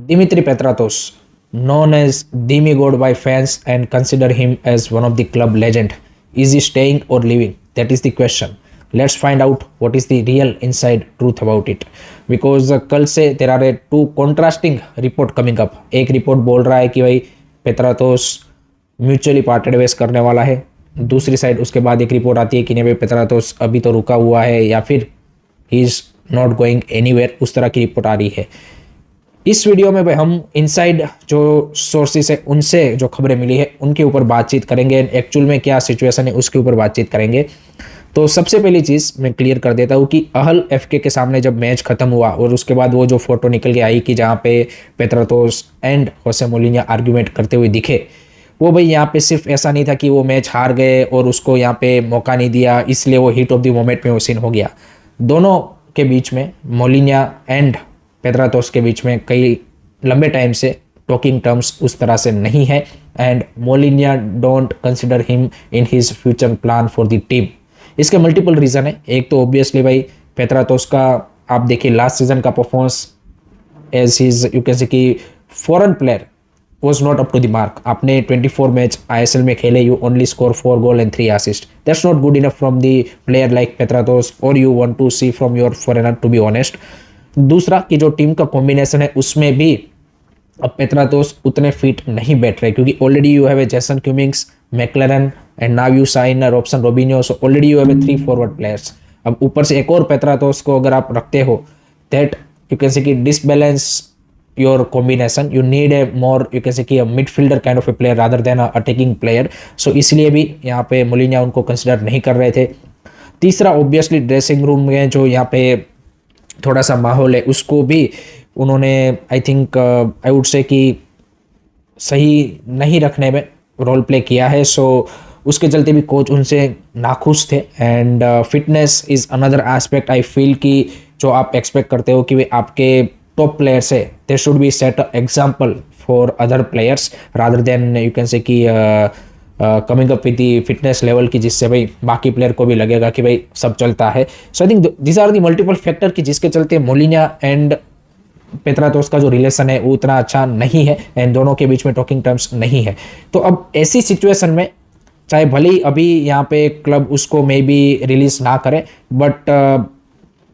Dimitri Petratos, known as Demi God by fans and consider him as one of the club legend. Is he staying or leaving? That is the question. Let's find out what is the real inside truth about it. Because कल से there are two contrasting report coming up. एक report बोल रहा है कि भाई पेत्रातोस mutually parted ways करने वाला है, दूसरी साइड उसके बाद एक रिपोर्ट आती है कि नहीं भाई पेत्रातोस अभी तो रुका हुआ है या फिर he is not going anywhere, उस तरह की रिपोर्ट आ रही है। इस वीडियो में भाई हम इनसाइड जो सोर्सेस है उनसे जो खबरें मिली है उनके ऊपर बातचीत करेंगे, एक्चुअल में क्या सिचुएशन है उसके ऊपर बातचीत करेंगे। तो सबसे पहली चीज़ मैं क्लियर कर देता हूँ कि अहल एफके के सामने जब मैच खत्म हुआ और उसके बाद वो जो फोटो निकल के आई कि जहाँ पे पेत्रातोस एंड होसे मोलिन्या आर्ग्यूमेंट करते हुए दिखे, वो भाई यहाँ पे सिर्फ ऐसा नहीं था कि वो मैच हार गए और उसको यहाँ पे मौका नहीं दिया इसलिए वो हिट ऑफ द मोमेंट में वो सीन हो गया। दोनों के बीच में, मोलिन्या एंड पेत्रातोस के बीच में कई लंबे टाइम से टॉकिंग टर्म्स उस तरह से नहीं है and Molina don't consider him in his future plan for the team. इसके मल्टीपल रीज़न है। एक तो ऑब्वियसली भाई पेत्रातोस का आप देखिए लास्ट सीजन का performance as his you can say कि foreign player was not up to the mark. आपने 24 मैच ISL में खेले, you only score 4 goal and 3 assist. That's not good enough from the player like Petratos or you want to see from your foreigner to be honest. दूसरा कि जो team का combination है उसमें भी अब पेत्रातोस उतने फिट नहीं बैठ रहे क्योंकि already you have a Jason Cummings, Maclaren and now you sign Robson Robinho, so already you have a 3 forward players. अब ऊपर से एक और पेत्रातोस को अगर आप रखते हो दैट यू कैन से कि disbalance your combination, you need a more you can say कि a midfielder kind of a player rather than a attacking player, so इसलिए भी यहाँ पे मोलिन्या उनको कंसिडर नहीं कर रहे थे। तीसरा ऑब्वियसली ड्रेसिंग रूम में जो यहाँ पे थोड़ा सा माहौल है उसको भी उन्होंने I think I would say कि सही नहीं रखने में रोल प्ले किया है, सो उसके चलते भी कोच उनसे नाखुश थे and fitness is another aspect I feel कि जो आप एक्सपेक्ट करते हो कि वे आपके टॉप प्लेयर्स है they should be set example for other players rather than you can say कि coming up with the fitness level की जिससे भाई बाकी प्लेयर को भी लगेगा कि भाई सब चलता है। So I think this are the multiple factor कि जिसके चलते मोलिन्या एंड पेत्रातोस का जो रिलेशन है वो उतना अच्छा नहीं है एंड दोनों के बीच में टॉकिंग टर्म्स नहीं है। तो अब ऐसी सिचुएशन में चाहे भले ही अभी यहाँ पे क्लब उसको मे बी रिलीज ना करे बट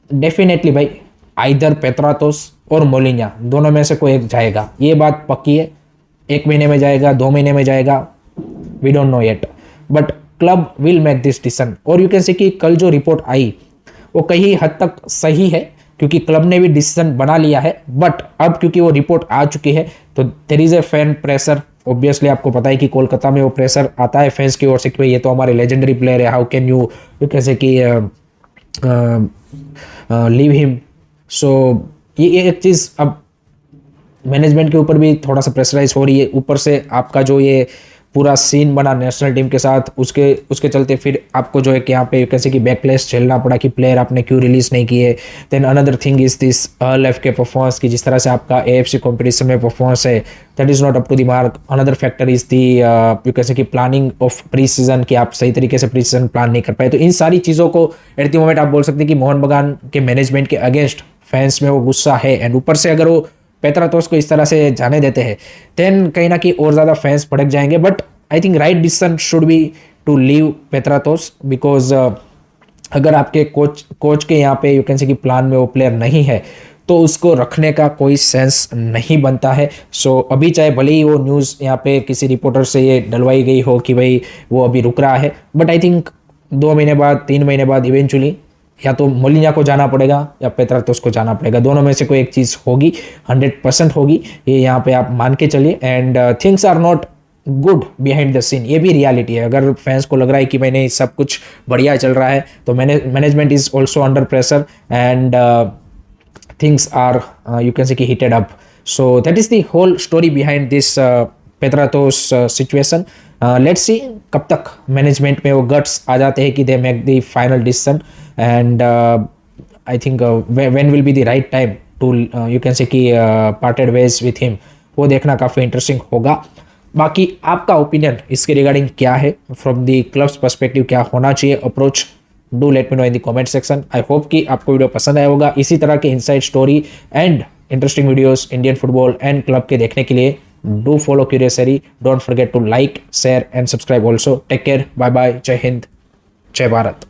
डेफिनेटली भाई आइदर पेत्रातोस और मोलिन्या दोनों में से कोई एक जाएगा, ये बात पक्की है। 1 महीने में जाएगा, 2 महीने में जाएगा, we don't know yet, but club will make this decision. और यू कैन से कि कल जो रिपोर्ट आई वो कहीं हद तक सही है क्योंकि क्लब ने भी डिसीजन बना लिया है, बट अब क्योंकि वो रिपोर्ट आ चुकी है तो there is a fan pressure. Obviously आपको पता है कि कोलकाता में वो प्रेशर आता है फैंस की ओर से कि भाई ये तो हमारे लेजेंडरी प्लेयर है, how can you can say कि लीव हिम। सो ये एक चीज़ अब मैनेजमेंट के ऊपर भी थोड़ा सा प्रेशराइज हो रही है, ऊपर से आपका जो ये पूरा सीन बना नेशनल टीम के साथ उसके चलते फिर आपको जो है कि यहाँ पे कैसे कि बैकलेस झेलना पड़ा कि प्लेयर आपने क्यों रिलीज नहीं किए। Then another thing is this left के परफॉर्मेंस की जिस तरह से आपका AFC कॉम्पिटिशन में परफॉर्मेंस है that is not up to the mark. Another factor is the you कैसे कि प्लानिंग ऑफ प्री सीजन कि आप सही तरीके से प्री सीजन प्लान नहीं कर पाए। तो इन सारी चीज़ों को एट द मोमेंट आप बोल सकते हैं कि मोहन बगान के मैनेजमेंट के अगेंस्ट फैंस में वो गुस्सा है एंड ऊपर से अगर वो पेत्रातोस को इस तरह से जाने देते हैं देन कहीं ना कहीं और ज़्यादा फैंस भड़क जाएंगे। But I think right decision should be to leave Petratos because अगर आपके कोच के यहाँ पे यू कैन से कि प्लान में वो प्लेयर नहीं है तो उसको रखने का कोई सेंस नहीं बनता है। सो अभी चाहे भले ही वो न्यूज़ यहाँ पे किसी रिपोर्टर से ये डलवाई गई हो कि भाई वो अभी रुक रहा है, बट आई थिंक 2 महीने बाद 3 महीने बाद इवेंचुअली या तो मोलिन्या को जाना पड़ेगा या पेत्रातोस को जाना पड़ेगा, दोनों में से कोई एक चीज़ होगी, 100% होगी, ये यहाँ पे आप मान के चलिए। And things are not good behind the scene, ये भी रियलिटी है। अगर फैंस को लग रहा है कि मैंने सब कुछ बढ़िया चल रहा है तो management is also under pressure and things are you can say कि heated up. So that is the whole story behind this Petratos situation. Let's see कब तक मैनेजमेंट में वो गट्स आ जाते हैं कि they make the final decision and I think when will be the right time to you can say कि parted ways with him, वो देखना काफ़ी इंटरेस्टिंग होगा। बाकी आपका ओपिनियन इसके रिगार्डिंग क्या है, फ्रॉम द क्लब्स पर्सपेक्टिव क्या होना चाहिए approach, do let me know in the comment section. I hope कि आपको वीडियो पसंद आया होगा। इसी तरह के inside story and interesting videos Indian football and club के देखने के लिए डू फॉलो क्यूरियसरी. Don't forget to like, share and subscribe also. Take care, bye bye, जय हिंद, जय भारत.